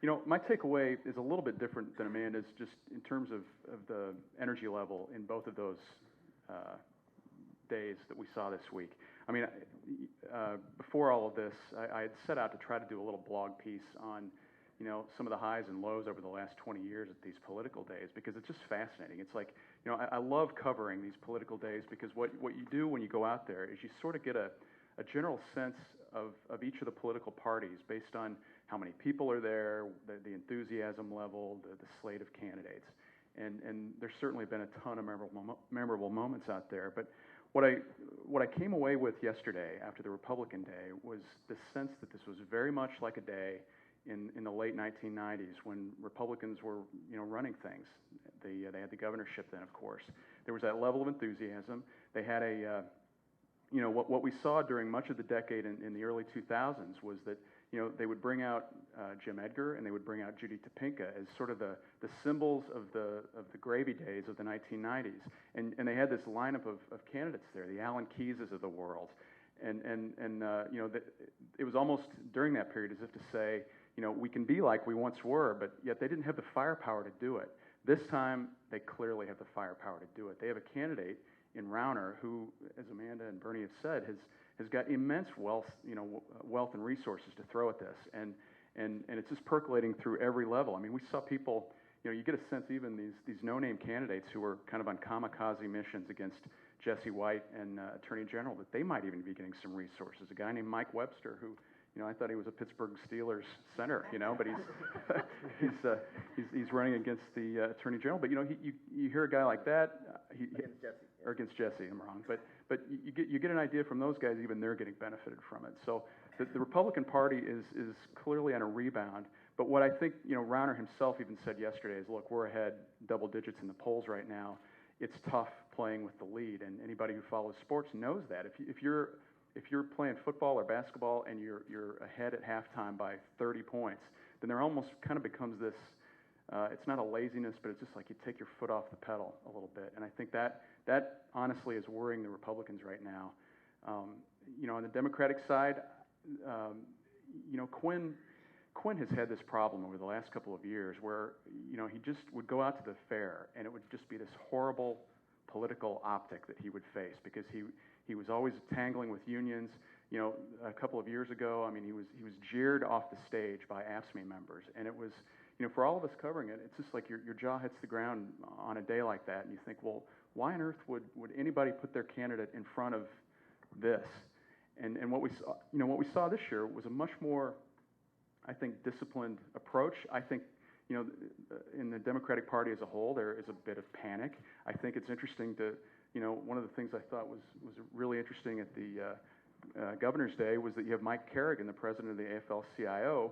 My takeaway is a little bit different than Amanda's, just in terms of the energy level in both of those days that we saw this week. I mean, before all of this, I had set out to try to do a little blog piece on, some of the highs and lows over the last 20 years at these political days, because it's just fascinating. It's like, I love covering these political days, because what you do when you go out there is you sort of get a general sense of each of the political parties based on how many people are there, the enthusiasm level, the slate of candidates. And there's certainly been a ton of memorable moments out there. But what I came away with yesterday after the Republican Day was the sense that this was very much like a day in the late 1990s when Republicans were, running things. They had the governorship then, of course. There was that level of enthusiasm. They had what we saw during much of the decade in the early 2000s was that, they would bring out Jim Edgar and they would bring out Judy Topinka as sort of the symbols of the gravy days of the 1990s. And they had this lineup of candidates there, the Alan Keyeses of the world. And it was almost during that period as if to say, we can be like we once were, but yet they didn't have the firepower to do it. This time, they clearly have the firepower to do it. They have a candidate in Rauner who, as Amanda and Bernie have said, has got immense wealth and resources to throw at this, and it's just percolating through every level. I mean, we saw people, you get a sense even these no-name candidates who were kind of on kamikaze missions against Jesse White and Attorney General, that they might even be getting some resources. A guy named Mike Webster who, I thought he was a Pittsburgh Steelers center, but he's running against the Attorney General. But you hear a guy like that against Jesse, I'm wrong. But you get an idea from those guys. Even they're getting benefited from it. So the Republican Party is clearly on a rebound. But what I think Rauner himself even said yesterday is, look, we're ahead double digits in the polls right now. It's tough playing with the lead, and anybody who follows sports knows that. If you're playing football or basketball and you're ahead at halftime by 30 points, then there almost kind of becomes this, it's not a laziness, but it's just like you take your foot off the pedal a little bit. And I think that honestly is worrying the Republicans right now. On the Democratic side, Quinn has had this problem over the last couple of years where, he just would go out to the fair and it would just be this horrible political optic that he would face, because he was always tangling with unions. A couple of years ago, I mean, he was jeered off the stage by AFSCME members, and it was, for all of us covering it, it's just like your jaw hits the ground on a day like that, and you think, well, why on earth would anybody put their candidate in front of this? And what we saw this year was a much more, I think, disciplined approach. I think, in the Democratic Party as a whole, there is a bit of panic. I think it's interesting to, one of the things I thought was really interesting at the Governor's Day was that you have Mike Kerrigan, the president of the AFL-CIO,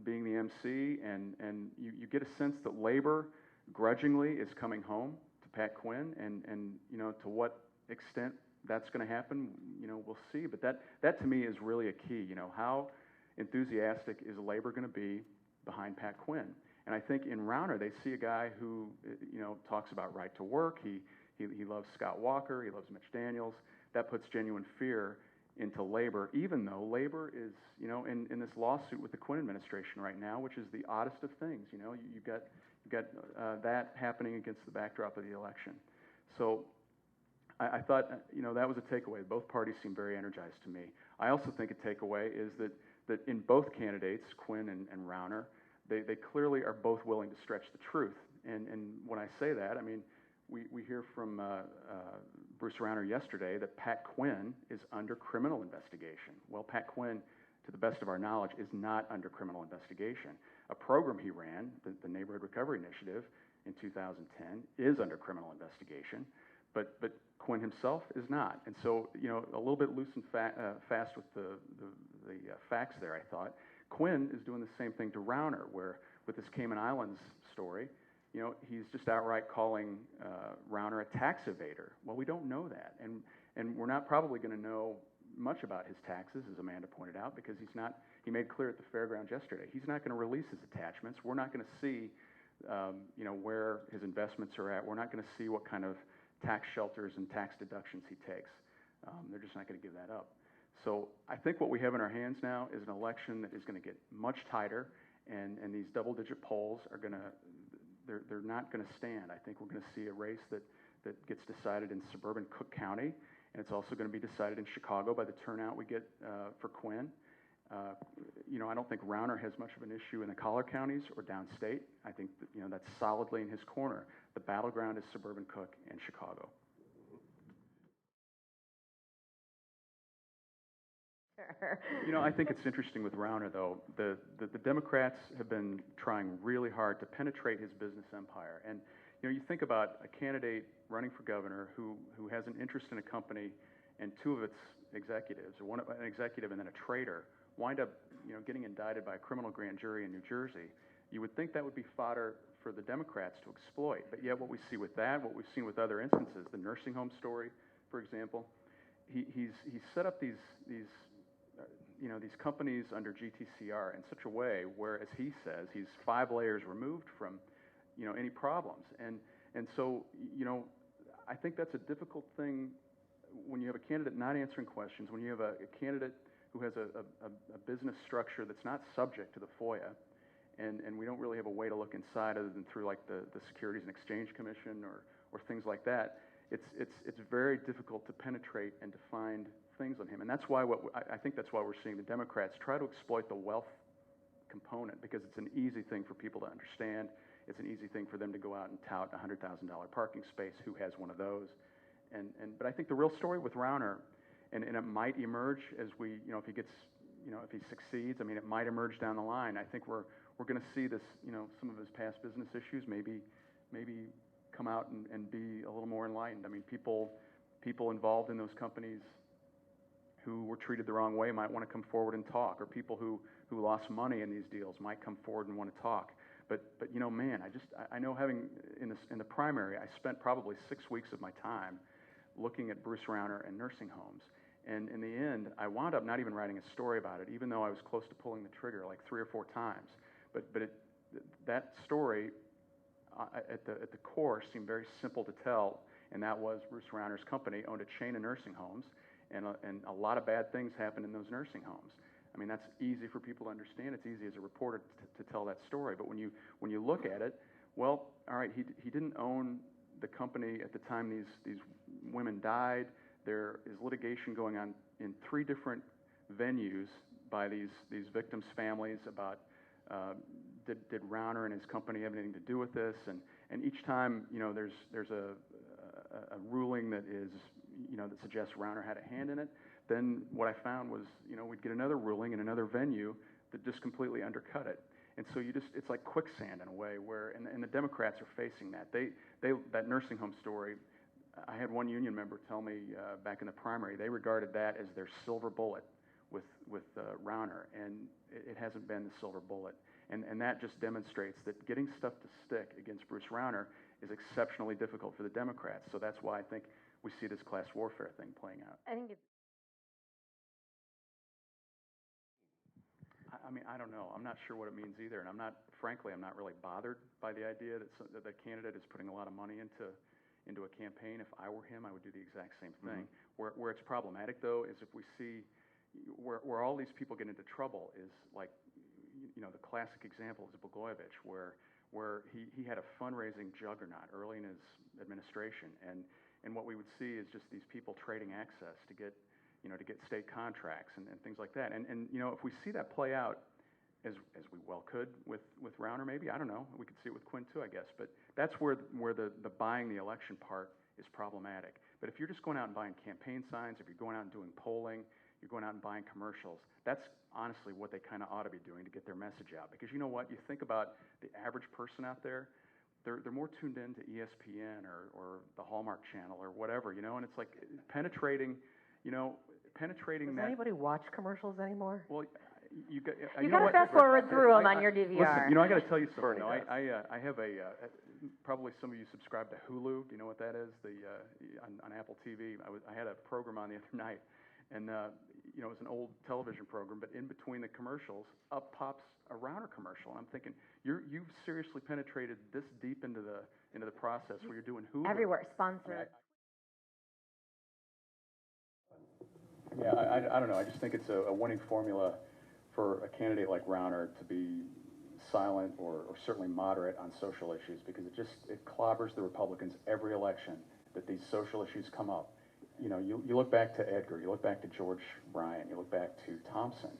being the MC, and you get a sense that labor grudgingly is coming home to Pat Quinn, and to what extent that's going to happen, we'll see. But that to me is really a key. How enthusiastic is labor going to be behind Pat Quinn? And I think in Rauner they see a guy who talks about right to work. He loves Scott Walker. He loves Mitch Daniels. That puts genuine fear into labor, even though labor is in this lawsuit with the Quinn administration right now, which is the oddest of things. You've got that happening against the backdrop of the election. So I thought that was a takeaway. Both parties seem very energized to me. I also think a takeaway is that in both candidates, Quinn and Rauner, they clearly are both willing to stretch the truth. And when I say that, I mean, we hear from Bruce Rauner yesterday that Pat Quinn is under criminal investigation. Well, Pat Quinn, to the best of our knowledge, is not under criminal investigation. A program he ran, the Neighborhood Recovery Initiative, in 2010, is under criminal investigation, but Quinn himself is not. And so, a little bit loose and fast with the facts there, I thought. Quinn is doing the same thing to Rauner, where with this Cayman Islands story, he's just outright calling Rauner a tax evader. Well, we don't know that, and we're not probably going to know much about his taxes, as Amanda pointed out, because he made clear at the fairgrounds yesterday, he's not going to release his attachments. We're not going to see, where his investments are at. We're not going to see what kind of tax shelters and tax deductions he takes. They're just not going to give that up. So I think what we have in our hands now is an election that is going to get much tighter, and these double-digit polls are they're not going to stand. I think we're going to see a race that gets decided in suburban Cook County, and it's also going to be decided in Chicago by the turnout we get for Quinn. I don't think Rauner has much of an issue in the collar counties or downstate. I think that's solidly in his corner. The battleground is suburban Cook and Chicago. I think it's interesting with Rauner, though. The Democrats have been trying really hard to penetrate his business empire. And, you think about a candidate running for governor who has an interest in a company, and two of its executives, or an executive and then a traitor, wind up, getting indicted by a criminal grand jury in New Jersey. You would think that would be fodder for the Democrats to exploit. But yet what we see with that, what we've seen with other instances, the nursing home story, for example, he's set up these companies under GTCR in such a way where, as he says, he's 5 layers removed from, any problems. And so, I think that's a difficult thing when you have a candidate not answering questions, when you have a candidate who has a business structure that's not subject to the FOIA, and we don't really have a way to look inside other than through like the Securities and Exchange Commission or things like that. It's very difficult to penetrate and to find things on him, and that's why I think that's why we're seeing the Democrats try to exploit the wealth component, because it's an easy thing for people to understand. It's an easy thing for them to go out and tout a $100,000 parking space. Who has one of those? But I think the real story with Rauner, and it might emerge as we, if he gets, if he succeeds, I mean, it might emerge down the line. I think we're going to see this, some of his past business issues maybe come out and be a little more enlightened. I mean, people involved in those companies who were treated the wrong way might want to come forward and talk, or people who lost money in these deals might come forward and want to talk. But man, I know having in the primary, I spent probably 6 weeks of my time looking at Bruce Rauner and nursing homes. And in the end, I wound up not even writing a story about it, even though I was close to pulling the trigger like 3 or 4 times. But that story at the core seemed very simple to tell, and that was Bruce Rauner's company owned a chain of nursing homes, and a lot of bad things happened in those nursing homes. I mean, that's easy for people to understand. It's easy as a reporter to tell that story. But when you look at it, well, all right, he didn't own the company at the time these women died. There is litigation going on in 3 different venues by these victims' families about did Rauner and his company have anything to do with this? And each time, there's a ruling that is, that suggests Rauner had a hand in it. Then what I found was, we'd get another ruling in another venue that just completely undercut it. And so it's like quicksand in a way where, and the Democrats are facing that. That nursing home story, I had one union member tell me back in the primary, they regarded that as their silver bullet with Rauner, and it hasn't been the silver bullet. And that just demonstrates that getting stuff to stick against Bruce Rauner is exceptionally difficult for the Democrats. So that's why I think we see this class warfare thing playing out. I mean, I don't know. I'm not sure what it means either, and I'm not really bothered by the idea that the candidate is putting a lot of money into a campaign. If I were him, I would do the exact same thing. Mm-hmm. Where it's problematic, though, is if we see where all these people get into trouble is like, the classic example is Blagojevich, where he had a fundraising juggernaut early in his administration, and what we would see is just these people trading access to get state contracts and things like that. And if we see that play out, as we well could with Rauner, maybe, I don't know, we could see it with Quinn too, I guess. But that's where the buying the election part is problematic. But if you're just going out and buying campaign signs, if you're going out and doing polling, you're going out and buying commercials, that's honestly what they kind of ought to be doing to get their message out. Because you know what? You think about the average person out there, they're more tuned in to ESPN or the Hallmark Channel or whatever, and it's like penetrating Does that. Anybody watch commercials anymore? Well, you got to fast forward through them on your DVR. Listen, I got to tell you something. I have probably some of you subscribe to Hulu. Do you know what that is? On Apple TV. I had a program on the other night, and it was an old television program. But in between the commercials, up pops a Rauner commercial, and I'm thinking, you've seriously penetrated this deep into the process where you're doing Hulu everywhere sponsored. I don't know. I just think it's a winning formula for a candidate like Rauner to be silent or certainly moderate on social issues, because it clobbers the Republicans every election that these social issues come up. You know, you look back to Edgar, you look back to George Bryan, you look back to Thompson.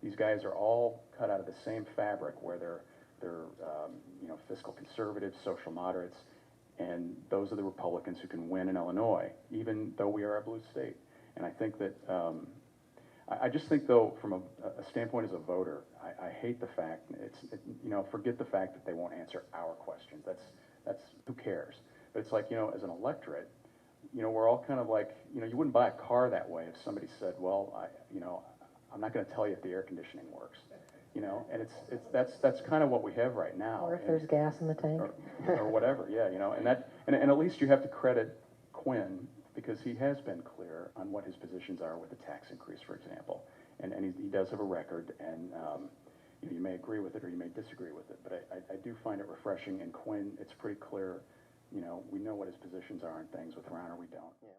These guys are all cut out of the same fabric, where they're you know, fiscal conservatives, social moderates, and those are the Republicans who can win in Illinois, even though we are a blue state. And I think that, I just think, though, from a standpoint as a voter, I hate the fact, you know, forget the fact that they won't answer our questions. That's who cares? But it's like, you know, as an electorate, you know, we're all kind of like, you know, you wouldn't buy a car that way if somebody said, well, you know, I'm not going to tell you if the air conditioning works. You know, and that's kind of what we have right now. Or if there's gas in the tank. Or whatever, yeah, you know, and at least you have to credit Quinn, because he has been clear on what his positions are with the tax increase, for example, and he does have a record, and you know, you may agree with it or you may disagree with it, but I do find it refreshing. And Quinn, it's pretty clear, you know, we know what his positions are on things. With Rauner, we don't. Yeah.